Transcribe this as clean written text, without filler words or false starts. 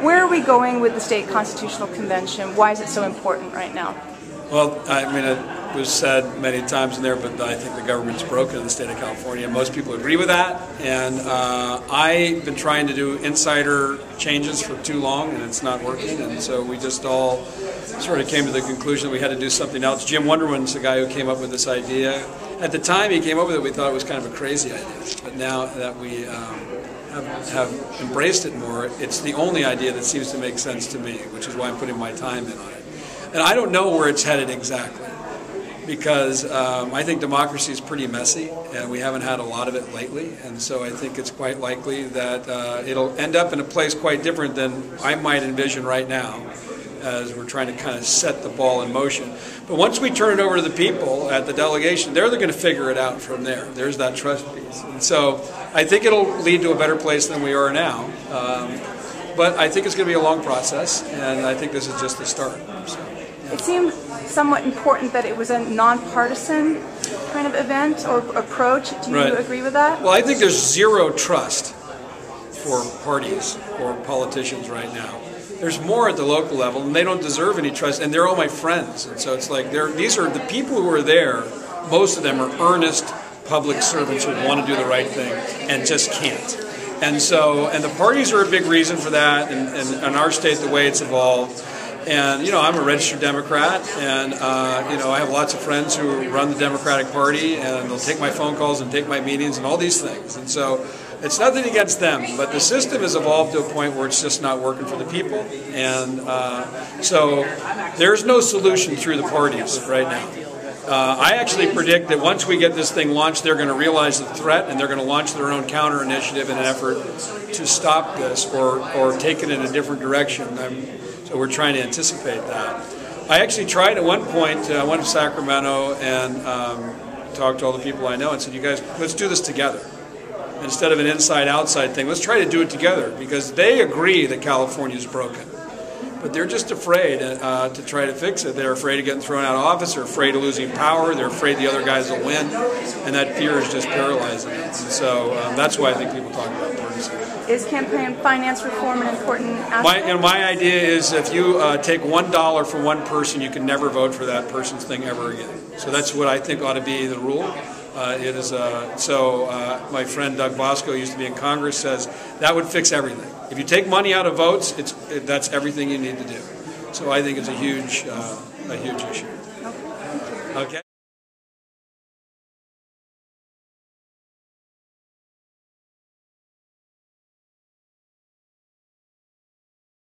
Where are we going with the state constitutional convention? Why is it so important right now? Well, I mean, it was said many times in there, but I think the government's broken in the state of California. Most people agree with that, and I've been trying to do insider changes for too long, and it's not working, and so we just all sort of came to the conclusion that we had to do something else. Jim Wonderman's the guy who came up with this idea. At the time he came up with it, we thought it was kind of a crazy idea, but now that we have embraced it more, it's the only idea that seems to make sense to me, which is why I'm putting my time in on it. And I don't know where it's headed exactly, because I think democracy is pretty messy, and we haven't had a lot of it lately, and so I think it's quite likely that it'll end up in a place quite different than I might envision right now, as we're trying to kind of set the ball in motion. But once we turn it over to the people at the delegation, they're going to figure it out from there. There's that trust piece. And so I think it'll lead to a better place than we are now. But I think it's going to be a long process, and I think this is just the start. So, yeah. It seemed somewhat important that it was a nonpartisan kind of event or approach. Do you agree with that? Well, I think there's zero trust for parties or politicians right now. There's more at the local level, and they don't deserve any trust, and they're all my friends. And so it's like these are the people who are there. Most of them are earnest public servants who want to do the right thing and just can't. And so, and the parties are a big reason for that, and in our state, the way it's evolved. And, you know, I'm a registered Democrat, and, you know, I have lots of friends who run the Democratic Party, and they'll take my phone calls and take my meetings and all these things. And so it's nothing against them, but the system has evolved to a point where it's just not working for the people. And so there's no solution through the parties right now. I actually predict that once we get this thing launched, they're going to realize the threat, and they're going to launch their own counter initiative in an effort to stop this or take it in a different direction. So we're trying to anticipate that. I actually tried at one point, I went to Sacramento and talked to all the people I know and said, you guys, let's do this together. Instead of an inside-outside thing, let's try to do it together, because they agree that California is broken. But they're just afraid to try to fix it. They're afraid of getting thrown out of office. They're afraid of losing power. They're afraid the other guys will win. And that fear is just paralyzing them. And so that's why I think people talk about partisan. Is campaign finance reform an important aspect? My idea is if you take $1 from one person, you can never vote for that person's thing ever again. So that's what I think ought to be the rule. My friend Doug Bosco used to be in Congress, says that would fix everything. If you take money out of votes, that's everything you need to do. So I think it's a huge issue. Okay. Okay.